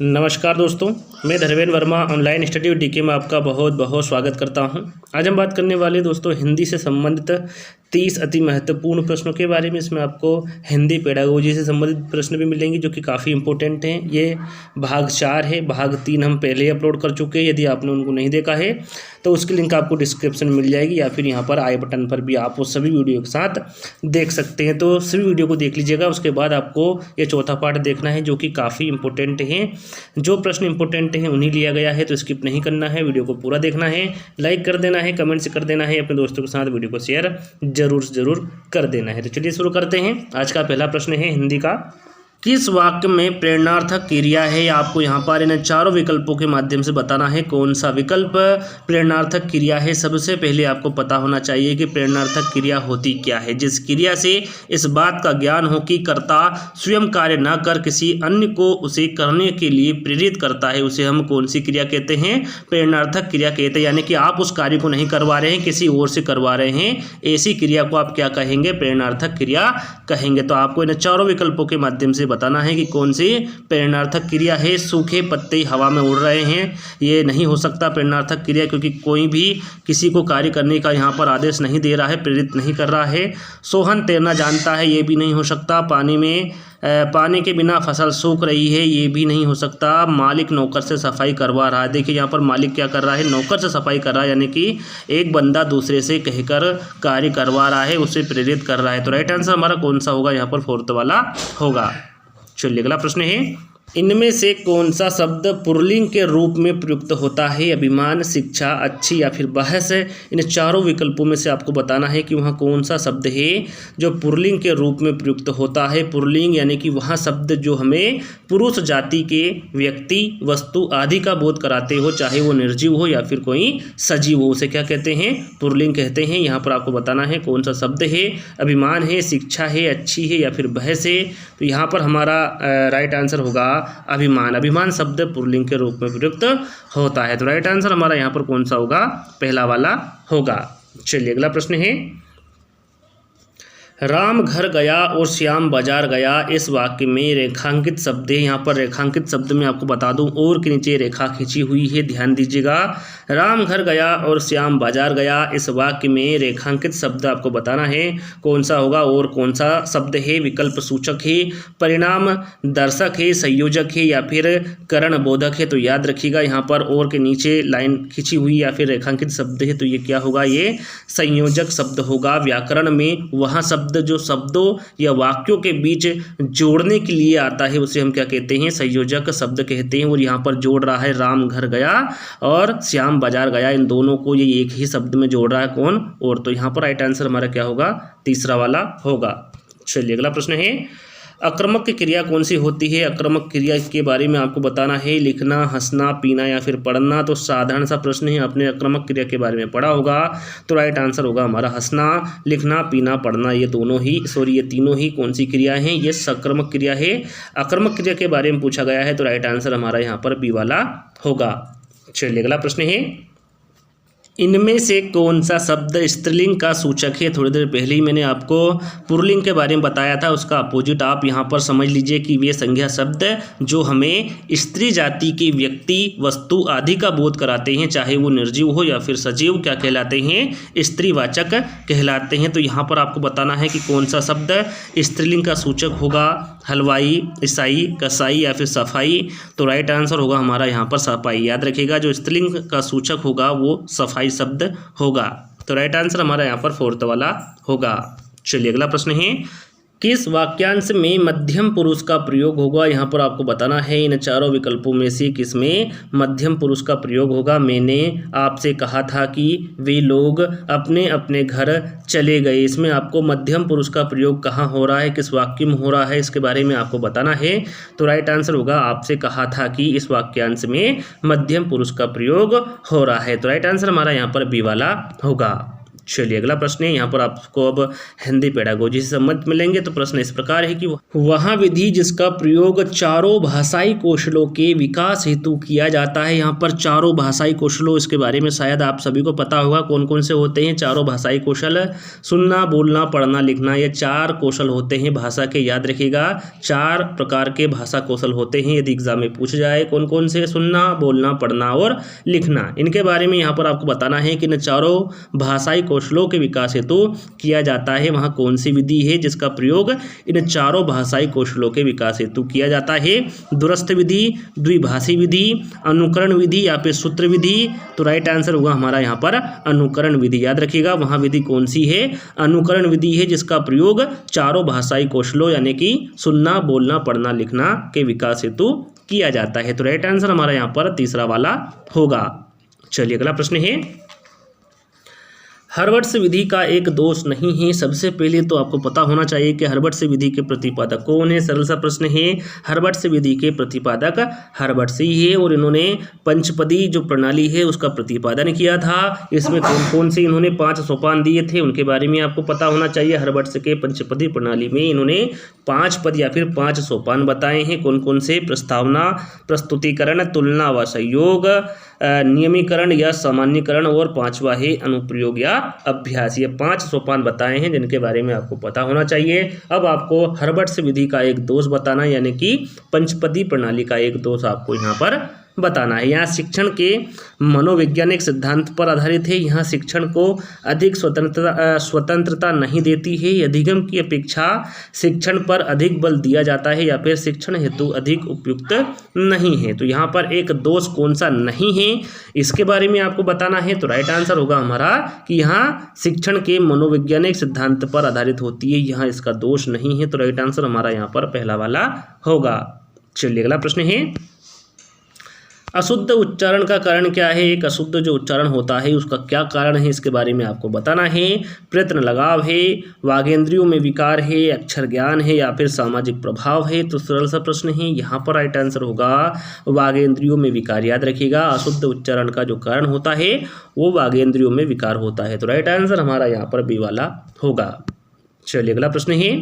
नमस्कार दोस्तों, मैं Dharmendra Verma online study DK में आपका बहुत बहुत स्वागत करता हूं। आज हम बात करने वाले दोस्तों हिंदी से संबंधित 30 अति महत्वपूर्ण प्रश्नों के बारे में। इसमें आपको हिंदी पेडागोजी से संबंधित प्रश्न भी मिलेंगे जो कि काफ़ी इंपॉर्टेंट हैं। ये भाग 4 है, भाग 3 हम पहले ही अपलोड कर चुके हैं। यदि आपने उनको नहीं देखा है तो उसकी लिंक आपको डिस्क्रिप्शन में मिल जाएगी या फिर यहाँ पर आई बटन पर भी आप वो सभी वीडियो के साथ देख सकते हैं। तो सभी वीडियो को देख लीजिएगा। उसके बाद आपको ये चौथा पार्ट देखना है जो कि काफ़ी इंपॉर्टेंट है। जो प्रश्न इंपॉर्टेंट हैं उन्हीं लिया गया है, तो स्किप नहीं करना है, वीडियो को पूरा देखना है, लाइक कर देना है, कमेंट्स कर देना है, अपने दोस्तों के साथ वीडियो को शेयर जरूर कर देना है। तो चलिए शुरू करते हैं। आज का पहला प्रश्न है हिंदी का, किस वाक्य में प्रेरणार्थक क्रिया है? आपको यहाँ पर इन चारों विकल्पों के माध्यम से बताना है कौन सा विकल्प प्रेरणार्थक क्रिया है। सबसे पहले आपको पता होना चाहिए कि प्रेरणार्थक क्रिया होती क्या है। जिस क्रिया से इस बात का ज्ञान हो कि कर्ता स्वयं कार्य न कर किसी अन्य को उसे करने के लिए प्रेरित करता है, उसे हम कौन सी क्रिया कहते हैं? प्रेरणार्थक क्रिया कहते हैं। यानी कि आप उस कार्य को नहीं करवा रहे हैं, किसी और से करवा रहे हैं, ऐसी क्रिया को आप क्या कहेंगे? प्रेरणार्थक क्रिया कहेंगे। तो आपको इन चारों विकल्पों के माध्यम से बताना है कि कौन सी प्रेरणार्थक क्रिया है। सूखे पत्ते हवा में उड़ रहे हैं, ये नहीं हो सकता प्रेरणार्थक क्रिया, क्योंकि कोई भी किसी को कार्य करने का यहाँ पर आदेश नहीं दे रहा है, प्रेरित नहीं कर रहा है। सोहन तैरना जानता है, ये भी नहीं हो सकता। पानी के बिना फसल सूख रही है, ये भी नहीं हो सकता। मालिक नौकर से सफाई करवा रहा है। देखिए यहाँ पर मालिक क्या कर रहा है? नौकर से सफाई कर रहा है, यानी कि एक बंदा दूसरे से कहकर कार्य करवा रहा है, उसे प्रेरित कर रहा है। तो राइट आंसर हमारा कौन सा होगा? यहाँ पर फोर्थ वाला होगा। चलिए अगला प्रश्न है, इनमें से कौन सा शब्द पुल्लिंग के रूप में प्रयुक्त होता है? अभिमान, शिक्षा, अच्छी या फिर बहस। इन चारों विकल्पों में से आपको बताना है कि वहाँ कौन सा शब्द है जो पुल्लिंग के रूप में प्रयुक्त होता है। पुल्लिंग यानी कि वहाँ शब्द जो हमें पुरुष जाति के व्यक्ति, वस्तु आदि का बोध कराते हो, चाहे वो निर्जीव हो या फिर कोई सजीव हो, उसे क्या कहते हैं? पुल्लिंग कहते हैं। यहाँ पर आपको बताना है कौन सा शब्द है। अभिमान है, शिक्षा है, अच्छी है या फिर बहस है। तो यहाँ पर हमारा राइट आंसर होगा अभिमान। अभिमान शब्द पुल्लिंग के रूप में प्रयुक्त होता है। तो राइट आंसर हमारा यहाँ पर कौन सा होगा? पहला वाला होगा। चलिए अगला प्रश्न है, राम घर गया और श्याम बाजार गया, इस वाक्य में रेखांकित शब्द है। यहाँ पर रेखांकित शब्द में आपको बता दूं, और के नीचे रेखा खींची हुई है, ध्यान दीजिएगा। राम घर गया और श्याम बाजार गया, इस वाक्य में रेखांकित शब्द आपको बताना है कौन सा होगा और कौन सा शब्द है। विकल्प सूचक है, परिणाम दर्शक है, संयोजक है या फिर करण बोधक है। तो याद रखिएगा यहाँ पर और के नीचे लाइन खींची हुई या फिर रेखांकित शब्द है, तो ये क्या होगा? ये संयोजक शब्द होगा। व्याकरण में वहाँ शब्द जो शब्दों या वाक्यों के बीच जोड़ने के लिए आता है उसे हम क्या कहते हैं? संयोजक शब्द कहते हैं। और यहाँ पर जोड़ रहा है राम घर गया और श्याम बाजार गया, इन दोनों को ये एक ही शब्द में जोड़ रहा है। कौन? और। तो यहाँ पर राइट आंसर हमारा क्या होगा? तीसरा वाला होगा। चलिए अगला प्रश्न है, आक्रामक क्रिया कौन सी होती है? आक्रामक क्रिया के बारे में आपको बताना है। लिखना, हंसना, पीना या फिर पढ़ना। तो साधारण सा प्रश्न है, आपने आक्रामक क्रिया के बारे में पढ़ा होगा। तो राइट आंसर होगा हमारा हंसना, लिखना, पीना, पढ़ना। ये तीनों ही कौन सी क्रिया हैं? ये सक्रमक क्रिया है। आक्रामक क्रिया के बारे में पूछा गया है, तो राइट आंसर हमारा यहाँ पर बी वाला होगा। चलिए अगला प्रश्न है, इनमें से कौन सा शब्द स्त्रीलिंग का सूचक है? थोड़ी देर पहले ही मैंने आपको पुल्लिंग के बारे में बताया था, उसका अपोजिट आप यहाँ पर समझ लीजिए कि वे संज्ञा शब्द जो हमें स्त्री जाति के व्यक्ति, वस्तु आदि का बोध कराते हैं, चाहे वो निर्जीव हो या फिर सजीव, क्या कहलाते हैं? स्त्रीवाचक कहलाते हैं। तो यहाँ पर आपको बताना है कि कौन सा शब्द स्त्रीलिंग का सूचक होगा। हलवाई, ईसाई, कसाई या फिर सफाई। तो राइट आंसर होगा हमारा यहाँ पर सफाई। याद रखिएगा जो स्त्रीलिंग का सूचक होगा वो सफाई शब्द होगा। तो राइट आंसर हमारा यहाँ पर फोर्थ वाला होगा। चलिए अगला प्रश्न है, किस वाक्यांश में मध्यम पुरुष का प्रयोग होगा? यहाँ पर आपको बताना है इन चारों विकल्पों में से किसमें मध्यम पुरुष का प्रयोग होगा। मैंने आपसे कहा था कि वे लोग अपने अपने घर चले गए, इसमें आपको मध्यम पुरुष का प्रयोग कहाँ हो रहा है, किस वाक्य में हो रहा है, इसके बारे में आपको बताना है। तो राइट आंसर होगा आपसे कहा था कि इस वाक्यांश में मध्यम पुरुष का प्रयोग हो रहा है। तो राइट आंसर हमारा यहाँ पर बी वाला होगा। चलिए अगला प्रश्न है, यहाँ पर आपको अब हिंदी पेडागोजी से संबंधित मिलेंगे। तो प्रश्न इस प्रकार है कि वह विधि जिसका प्रयोग चारों भाषाई कौशलों के विकास हेतु किया जाता है। यहाँ पर चारों भाषाई कौशलों, इसके बारे में शायद आप सभी को पता होगा कौन कौन से होते हैं चारों भाषाई कौशल। सुनना, बोलना, पढ़ना, लिखना, ये 4 कौशल होते हैं भाषा के। याद रखिएगा 4 प्रकार के भाषा कौशल होते हैं। यदि एग्जाम में पूछ जाए कौन कौन से, सुनना, बोलना, पढ़ना और लिखना, इनके बारे में यहाँ पर आपको बताना है कि इन चारों भाषाई कौशलों के विकास हेतु किया जाता है। वहाँ कौन सी विधि है जिसका प्रयोग इन चारों भाषाई कौशलों के विकास हेतु किया जाता है? दूरस्थ विधि, द्विभाषी विधि, अनुकरण विधि या फिर सूत्र विधि। तो राइट आंसर होगा हमारा यहाँ पर अनुकरण विधि। याद रखिएगा वहाँ विधि कौन सी है? अनुकरण विधि है, जिसका प्रयोग चारों भाषाई कौशलों यानी कि सुनना, बोलना, पढ़ना, लिखना के विकास हेतु किया जाता है। तो राइट आंसर हमारा यहाँ पर तीसरा वाला होगा। चलिए अगला प्रश्न है, हर्बट्स विधि का एक दोष नहीं है। सबसे पहले तो आपको पता होना चाहिए कि हर्बट्स विधि के प्रतिपादक कौन है। सरल सा प्रश्न है, हर्बट्स विधि के प्रतिपादक हर्बट्स ही है और इन्होंने पंचपदी जो प्रणाली है उसका प्रतिपादन किया था। इसमें कौन कौन से इन्होंने 5 सोपान दिए थे उनके बारे में आपको पता होना चाहिए। हर्बट्स के पंचपदी प्रणाली में इन्होंने 5 पद या फिर 5 सोपान बताए हैं। कौन कौन से? प्रस्तावना, प्रस्तुतिकरण, तुलना व सहयोग, नियमीकरण या सामान्यकरण और 5वां है अनुप्रयोग या अभ्यास। ये 5 सोपान बताए हैं जिनके बारे में आपको पता होना चाहिए। अब आपको हर्बट्स विधि का एक दोष बताना, यानी कि पंचपदी प्रणाली का एक दोष आपको यहाँ पर बताना है। यहाँ शिक्षण के मनोवैज्ञानिक सिद्धांत पर आधारित है। यहाँ शिक्षण को अधिक स्वतंत्रता नहीं देती है। अधिगम की अपेक्षा शिक्षण पर अधिक बल दिया जाता है या फिर शिक्षण हेतु अधिक उपयुक्त नहीं है। तो यहाँ पर एक दोष कौन सा नहीं है इसके बारे में आपको बताना है। तो राइट आंसर होगा हमारा कि यहाँ शिक्षण के मनोवैज्ञानिक सिद्धांत पर आधारित होती है, यहाँ इसका दोष नहीं है। तो राइट आंसर हमारा यहाँ पर पहला वाला होगा। चलिए अगला प्रश्न है, अशुद्ध उच्चारण का कारण क्या है? एक अशुद्ध जो उच्चारण होता है उसका क्या कारण है इसके बारे में आपको बताना है। प्रयत्न लगाव है, वागेंद्रियों में विकार है, अक्षर ज्ञान है या फिर सामाजिक प्रभाव है। तो सरल सा प्रश्न है, यहाँ पर राइट आंसर होगा वागेंद्रियों में विकार। याद रखिएगा अशुद्ध उच्चारण का जो कारण होता है वो वागेंद्रियों में विकार होता है। तो राइट आंसर हमारा यहाँ पर बी वाला होगा। चलिए अगला प्रश्न है,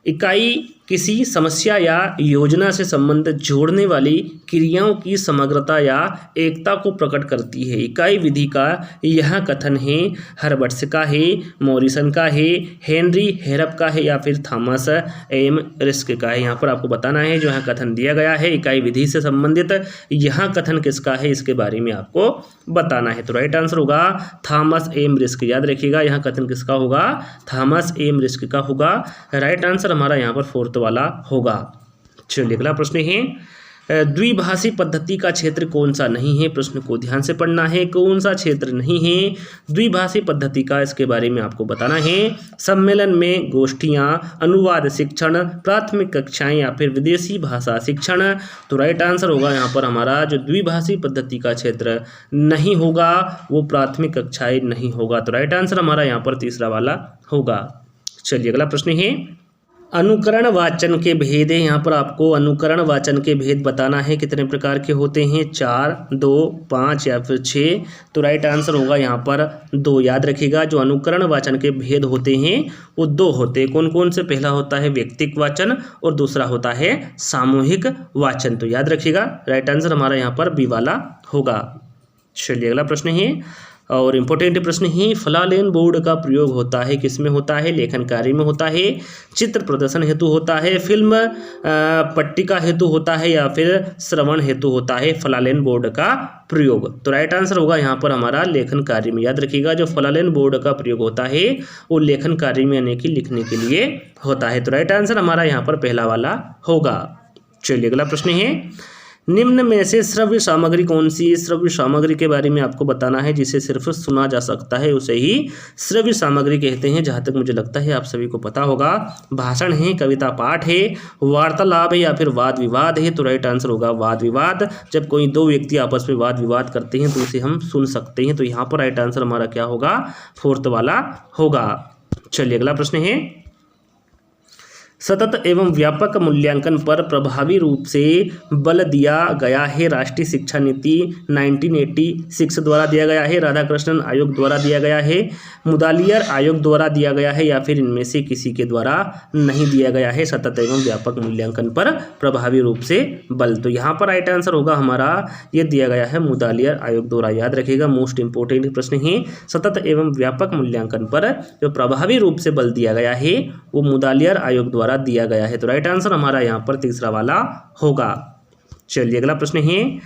इकाई किसी समस्या या योजना से संबंधित जोड़ने वाली क्रियाओं की समग्रता या एकता को प्रकट करती है। इकाई विधि का यह कथन है हर्बट्स का है, मॉरिसन का है, हेनरी हेरप का है या फिर थॉमस एम रिस्क का है। यहाँ पर आपको बताना है जो यहाँ कथन दिया गया है इकाई विधि से संबंधित यह कथन किसका है इसके बारे में आपको बताना है। तो राइट आंसर होगा थॉमस एम रिस्क। याद रखिएगा यहाँ कथन किसका होगा? थॉमस एम रिस्क का होगा। राइट आंसर हमारा यहाँ पर 4th वाला होगा। चलिए अगला प्रश्न है, द्विभाषी पद्धति का क्षेत्र कौन सा नहीं है? प्रश्न को ध्यान से पढ़ना है। कौन सा क्षेत्र नहीं है द्विभाषी पद्धति का, इसके बारे में आपको बताना है। सम्मेलन में गोष्ठियां, अनुवाद शिक्षण, प्राथमिक कक्षाएं या फिर विदेशी भाषा शिक्षण। तो राइट आंसर होगा यहाँ पर हमारा जो द्विभाषी पद्धति का क्षेत्र नहीं होगा वो प्राथमिक कक्षाएं नहीं होगा। तो राइट आंसर हमारा यहाँ पर तीसरा वाला होगा। चलिए अगला प्रश्न है, अनुकरण वाचन के भेद है। यहाँ पर आपको अनुकरण वाचन के भेद बताना है। कितने प्रकार के होते हैं? 4, 2, 5 या फिर 6। तो राइट आंसर होगा यहाँ पर 2। याद रखिएगा जो अनुकरण वाचन के भेद होते हैं वो 2 होते हैं। कौन कौन से? पहला होता है व्यक्तिक वाचन और दूसरा होता है सामूहिक वाचन। तो याद रखिएगा राइट आंसर हमारा यहाँ पर बी वाला होगा। चलिए अगला प्रश्न है और इम्पोर्टेंट प्रश्न है, फलालेन बोर्ड का प्रयोग होता है किसमें होता है? लेखन कार्य में होता है, चित्र प्रदर्शन हेतु होता है, फिल्म पट्टिका हेतु होता है या फिर श्रवण हेतु होता है फलालेन बोर्ड का प्रयोग। तो राइट आंसर होगा यहाँ पर हमारा लेखन कार्य में। याद रखिएगा जो फलालेन बोर्ड का प्रयोग होता है वो लेखन कार्य में यानी कि लिखने के लिए होता है। तो राइट आंसर हमारा यहाँ पर पहला वाला होगा। चलिए अगला प्रश्न है, निम्न में से श्रव्य सामग्री कौन सी? श्रव्य सामग्री के बारे में आपको बताना है जिसे सिर्फ सुना जा सकता है उसे ही श्रव्य सामग्री कहते हैं। जहाँ तक मुझे लगता है आप सभी को पता होगा भाषण है, कविता पाठ है, वार्तालाप है या फिर वाद विवाद है। तो राइट आंसर होगा वाद विवाद। जब कोई 2 व्यक्ति आपस में वाद विवाद करते हैं तो उसे हम सुन सकते हैं। तो यहाँ पर राइट आंसर हमारा क्या होगा? 4th वाला होगा। चलिए अगला प्रश्न है, सतत एवं व्यापक मूल्यांकन पर प्रभावी रूप से बल दिया गया है? राष्ट्रीय शिक्षा नीति 1986 द्वारा दिया गया है, राधाकृष्णन आयोग द्वारा दिया गया है, मुदालियर आयोग द्वारा दिया गया है, या फिर इनमें से किसी के द्वारा नहीं दिया गया है सतत एवं व्यापक मूल्यांकन पर प्रभावी रूप से बल? तो यहाँ पर राइट आंसर होगा हमारा ये दिया गया है मुदालियर आयोग द्वारा। याद रखिएगा, मोस्ट इंपोर्टेंट प्रश्न है। सतत एवं व्यापक मूल्यांकन पर जो प्रभावी रूप से बल दिया गया है वो मुदालियर आयोग द्वारा दिया गया है। तो राइट आंसर हमारा यहाँ पर तीसरा वाला होगा। चलिए अगला प्रश्न है,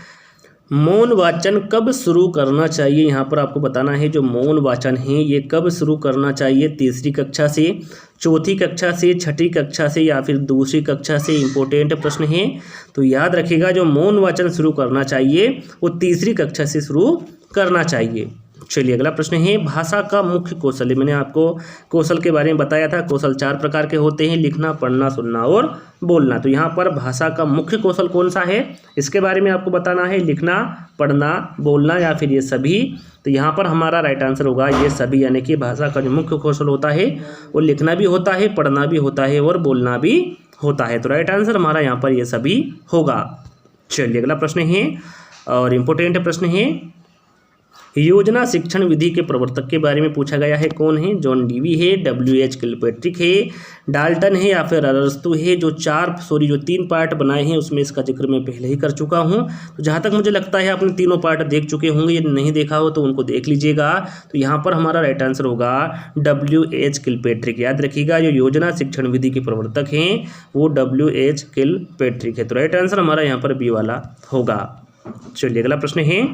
मौन वाचन कब शुरू करना चाहिए? यहाँ पर आपको बताना है जो मौन वाचन है ये कब शुरू करना चाहिए, तीसरी कक्षा से, चौथी कक्षा से, छठी कक्षा से, या फिर दूसरी कक्षा से? इंपॉर्टेंट प्रश्न है। तो याद रखिएगा जो मौन वाचन शुरू करना चाहिए वो तीसरी कक्षा से शुरू करना चाहिए। चलिए अगला प्रश्न है, भाषा का मुख्य कौशल। मैंने आपको कौशल के बारे में बताया था, कौशल 4 प्रकार के होते हैं, लिखना, पढ़ना, सुनना और बोलना। तो यहाँ पर भाषा का मुख्य कौशल कौन सा है इसके बारे में आपको बताना है, लिखना, पढ़ना, बोलना, या फिर ये सभी? तो यहाँ पर हमारा राइट आंसर होगा ये सभी, यानी कि भाषा का जो मुख्य कौशल होता है वो लिखना भी होता है, पढ़ना भी होता है और बोलना भी होता है। तो राइट आंसर हमारा यहाँ पर ये सभी होगा। चलिए अगला प्रश्न है और इम्पोर्टेंट प्रश्न है, योजना शिक्षण विधि के प्रवर्तक के बारे में पूछा गया है। कौन है? जॉन डीवी है, WH किलपैट्रिक है, डाल्टन है, या फिर अरस्तू है। जो 3 पार्ट बनाए हैं उसमें इसका जिक्र मैं पहले ही कर चुका हूं। तो जहां तक मुझे लगता है आपने तीनों पार्ट देख चुके होंगे, यदि नहीं देखा हो तो उनको देख लीजिएगा। तो यहाँ पर हमारा राइट आंसर होगा WH किलपैट्रिक। याद रखिएगा जो योजना शिक्षण विधि के प्रवर्तक हैं वो WH किलपैट्रिक है। तो राइट आंसर हमारा यहाँ पर बी वाला होगा। चलिए अगला प्रश्न है,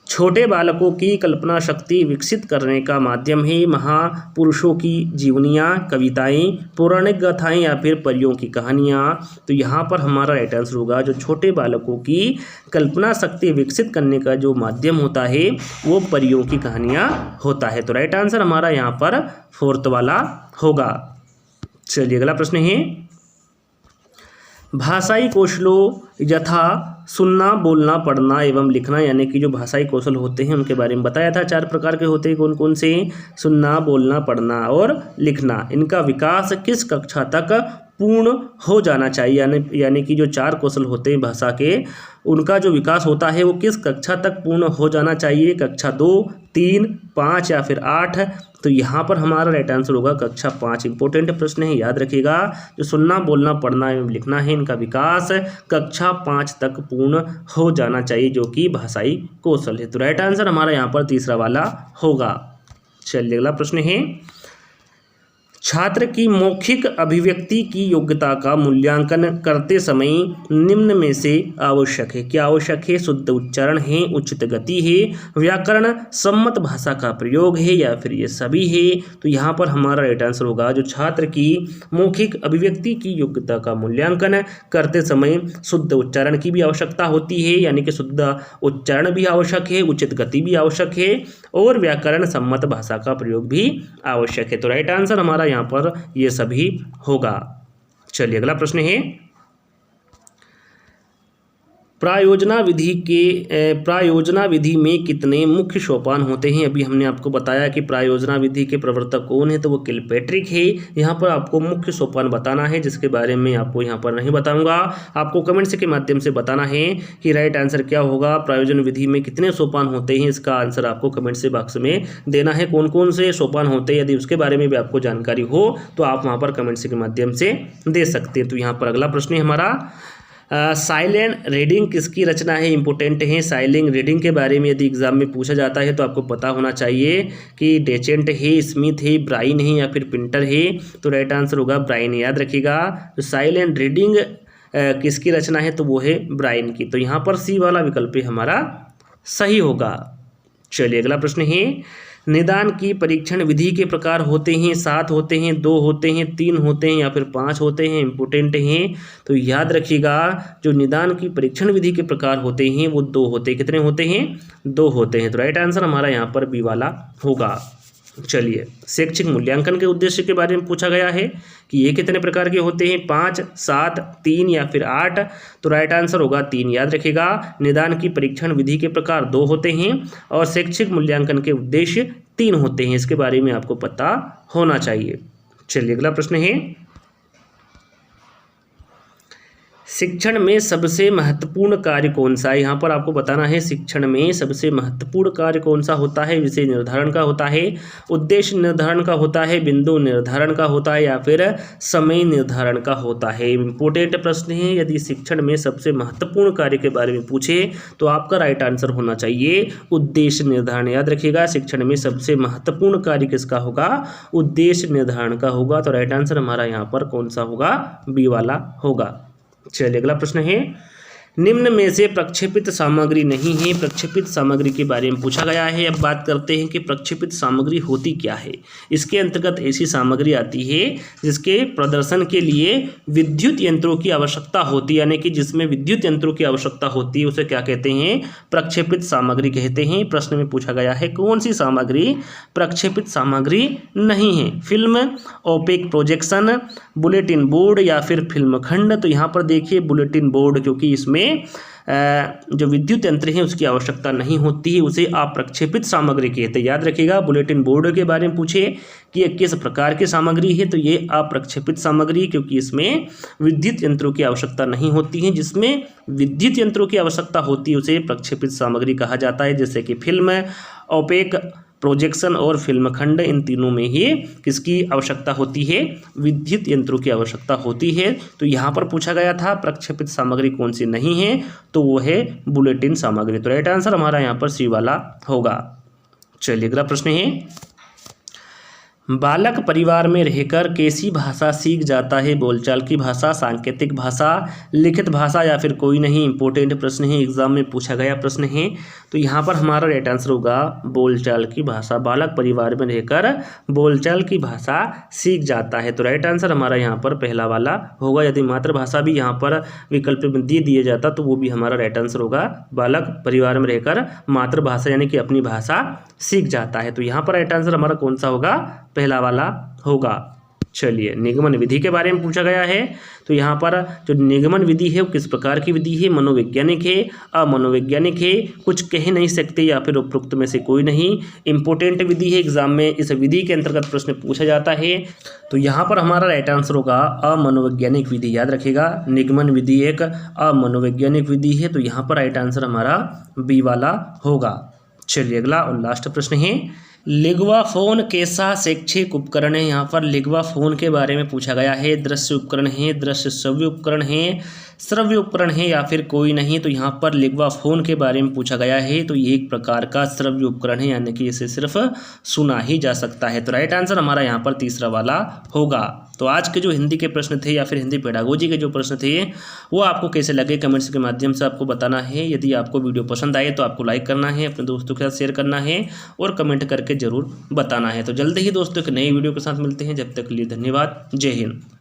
छोटे बालकों की कल्पना शक्ति विकसित करने का माध्यम है महापुरुषों की जीवनियाँ, कविताएं, पौराणिक गाथाएं, या फिर परियों की कहानियाँ? तो यहाँ पर हमारा राइट आंसर होगा जो छोटे बालकों की कल्पना शक्ति विकसित करने का जो माध्यम होता है वो परियों की कहानियाँ होता है। तो राइट आंसर हमारा यहाँ पर 4th वाला होगा। चलिए अगला प्रश्न है, भाषाई कौशलों यथा सुनना, बोलना, पढ़ना एवं लिखना, यानी कि जो भाषाई कौशल होते हैं उनके बारे में बताया था। 4 प्रकार के होते हैं, कौन कौन से? सुनना, बोलना, पढ़ना और लिखना। इनका विकास किस कक्षा तक पूर्ण हो जाना चाहिए, यानी कि जो 4 कौशल होते हैं भाषा के उनका जो विकास होता है वो किस कक्षा तक पूर्ण हो जाना चाहिए? कक्षा 2, 3, 5 या फिर 8? तो यहाँ पर हमारा राइट आंसर होगा कक्षा 5। इंपॉर्टेंट प्रश्न है, याद रखिएगा जो सुनना, बोलना, पढ़ना एवं लिखना है इनका विकास कक्षा 5 तक पूर्ण हो जाना चाहिए, जो कि भाषाई कौशल है। तो राइट आंसर हमारा यहाँ पर तीसरा वाला होगा। चलिए अगला प्रश्न है, छात्र की मौखिक अभिव्यक्ति की योग्यता का मूल्यांकन करते समय निम्न में से आवश्यक है। क्या आवश्यक है? शुद्ध उच्चारण है, उचित गति है, व्याकरण सम्मत भाषा का प्रयोग है, या फिर ये सभी है? तो यहाँ पर हमारा राइट आंसर होगा जो छात्र की मौखिक अभिव्यक्ति की योग्यता का मूल्यांकन करते समय शुद्ध उच्चारण की भी आवश्यकता होती है, यानी कि शुद्ध उच्चारण भी आवश्यक है, उचित गति भी आवश्यक है और व्याकरण सम्मत भाषा का प्रयोग भी आवश्यक है। तो राइट आंसर हमारा यहाँ पर ये सभी होगा। चलिए अगला प्रश्न है, प्रायोजना विधि में कितने मुख्य सोपान होते हैं? अभी हमने आपको बताया कि प्रायोजना विधि के प्रवर्तक कौन है, तो वो किलपैट्रिक है। यहाँ पर आपको मुख्य सोपान बताना है जिसके बारे में आपको यहाँ पर नहीं बताऊंगा, आपको कमेंट्स के माध्यम से बताना है कि राइट आंसर क्या होगा, प्रायोजन विधि में कितने सोपान होते हैं। इसका आंसर आपको कमेंट से बॉक्स में देना है, कौन कौन से सोपान होते हैं। यदि उसके बारे में भी आपको जानकारी हो तो आप वहाँ पर कमेंट्स के माध्यम से दे सकते हैं। तो यहाँ पर अगला प्रश्न है हमारा, साइलेंट रीडिंग किसकी रचना है? इंपॉर्टेंट है। साइलेंट रीडिंग के बारे में यदि एग्जाम में पूछा जाता है तो आपको पता होना चाहिए कि डेचेंट है, स्मिथ है, ब्राइन है या फिर पिंटर है। तो राइट आंसर होगा ब्राइन। याद रखिएगा तो साइलेंट रीडिंग किसकी रचना है, तो वो है ब्राइन की। तो यहाँ पर सी वाला विकल्प हमारा सही होगा। चलिए अगला प्रश्न है, निदान की परीक्षण विधि के प्रकार होते हैं, 7 होते हैं, 2 होते हैं, 3 होते हैं या फिर 5 होते हैं। इंपॉर्टेंट हैं, तो याद रखिएगा जो निदान की परीक्षण विधि के प्रकार होते हैं वो 2 होते हैं। कितने होते हैं? 2 होते हैं। तो राइट आंसर हमारा यहाँ पर बी वाला होगा। चलिए शैक्षिक मूल्यांकन के उद्देश्य के बारे में पूछा गया है कि ये कितने प्रकार के होते हैं, 5, 7, 3 या फिर 8। तो राइट आंसर होगा 3। याद रखिएगा निदान की परीक्षण विधि के प्रकार 2 होते हैं और शैक्षिक मूल्यांकन के उद्देश्य 3 होते हैं। इसके बारे में आपको पता होना चाहिए। चलिए अगला प्रश्न है, शिक्षण में सबसे महत्वपूर्ण कार्य कौन सा है? यहाँ पर आपको बताना है शिक्षण में सबसे महत्वपूर्ण कार्य कौन सा होता है। विषय निर्धारण का होता है, उद्देश्य निर्धारण का होता है, बिंदु निर्धारण का होता है या फिर समय निर्धारण का होता है। इंपॉर्टेंट प्रश्न है। यदि शिक्षण में सबसे महत्वपूर्ण कार्य के बारे में पूछे तो आपका राइट आंसर होना चाहिए उद्देश्य निर्धारण। याद रखिएगा, शिक्षण में सबसे महत्वपूर्ण कार्य किसका होगा? उद्देश्य निर्धारण का होगा। तो राइट आंसर हमारा यहाँ पर कौन सा होगा? बी वाला होगा। चलिए अगला प्रश्न है, निम्न में से प्रक्षेपित सामग्री नहीं है। प्रक्षेपित सामग्री के बारे में पूछा गया है। अब बात करते हैं कि प्रक्षेपित सामग्री होती क्या है। इसके अंतर्गत ऐसी सामग्री आती है जिसके प्रदर्शन के लिए विद्युत यंत्रों की आवश्यकता होती है, यानी कि जिसमें विद्युत यंत्रों की आवश्यकता होती है उसे क्या कहते हैं? प्रक्षेपित सामग्री कहते हैं। प्रश्न में पूछा गया है कौन सी सामग्री प्रक्षेपित सामग्री नहीं है? Film, opaque projection, bulletin board या फिर फिल्म खंड। तो यहाँ पर देखिए बुलेटिन बोर्ड, क्योंकि इसमें जो विद्युत यंत्र है उसकी आवश्यकता नहीं होती है, उसे अप्रक्षेपित सामग्री कहते हैं। याद रखिएगा, बुलेटिन बोर्ड के बारे में पूछे कि ये किस प्रकार की सामग्री है तो ये अप्रक्षेपित सामग्री, क्योंकि इसमें विद्युत यंत्रों की आवश्यकता नहीं होती है। जिसमें विद्युत यंत्रों की आवश्यकता होती है उसे प्रक्षेपित सामग्री कहा जाता है। जैसे कि फिल्म, ओपेक प्रोजेक्शन और फिल्म खंड, इन तीनों में ही किसकी आवश्यकता होती है? विद्युत यंत्रों की आवश्यकता होती है। तो यहाँ पर पूछा गया था प्रक्षेपित सामग्री कौन सी नहीं है, तो वो है बुलेटिन सामग्री। तो राइट आंसर हमारा यहाँ पर सी वाला होगा। चलिए अगला प्रश्न है, बालक परिवार में रहकर कैसी भाषा सीख जाता है? बोलचाल की भाषा, सांकेतिक भाषा, लिखित भाषा या फिर कोई नहीं। इंपॉर्टेंट प्रश्न है, एग्जाम में पूछा गया प्रश्न है। तो यहाँ पर हमारा राइट आंसर होगा बोलचाल की भाषा। बालक परिवार में रहकर बोलचाल की भाषा सीख जाता है। तो राइट आंसर हमारा यहाँ पर पहला वाला होगा। यदि मातृभाषा भी यहाँ पर विकल्प में दे दिया जाता तो वो भी हमारा राइट आंसर होगा। बालक परिवार में रहकर मातृभाषा यानी कि अपनी भाषा सीख जाता है। तो यहाँ पर राइट आंसर हमारा कौन सा होगा? पहला वाला होगा। चलिए निगमन विधि के बारे में पूछा गया है। तो यहाँ पर जो निगमन विधि है वो किस प्रकार की विधि है? मनोवैज्ञानिक है, अमनोवैज्ञानिक है, कुछ कह नहीं सकते या फिर उपरोक्त में से कोई नहीं। इंपॉर्टेंट विधि है, एग्जाम में इस विधि के अंतर्गत प्रश्न पूछा जाता है। तो यहाँ पर हमारा राइट आंसर होगा अमनोवैज्ञानिक विधि। याद रखिएगा, निगमन विधि एक अमनोवैज्ञानिक विधि है। तो यहाँ पर राइट आंसर हमारा बी वाला होगा। चलिए अगला और लास्ट प्रश्न है, लिग्वाफोन कैसा शैक्षिक उपकरण है? यहाँ पर लिग्वाफोन के बारे में पूछा गया है। दृश्य उपकरण है, दृश्य श्रव्य उपकरण है, श्रव्य उपकरण है या फिर कोई नहीं। तो यहाँ पर लिग्वाफोन के बारे में पूछा गया है। तो ये एक प्रकार का श्रव्य उपकरण है, यानी कि इसे सिर्फ सुना ही जा सकता है। तो राइट आंसर हमारा यहाँ पर तीसरा वाला होगा। तो आज के जो हिंदी के प्रश्न थे या फिर हिंदी पेडागोजी के जो प्रश्न थे वो आपको कैसे लगे कमेंट्स के माध्यम से आपको बताना है। यदि आपको वीडियो पसंद आए तो आपको लाइक करना है, अपने दोस्तों के साथ शेयर करना है और कमेंट करके जरूर बताना है। तो जल्दी ही दोस्तों एक नई वीडियो के साथ मिलते हैं। जब तक के लिए धन्यवाद। जय हिंद।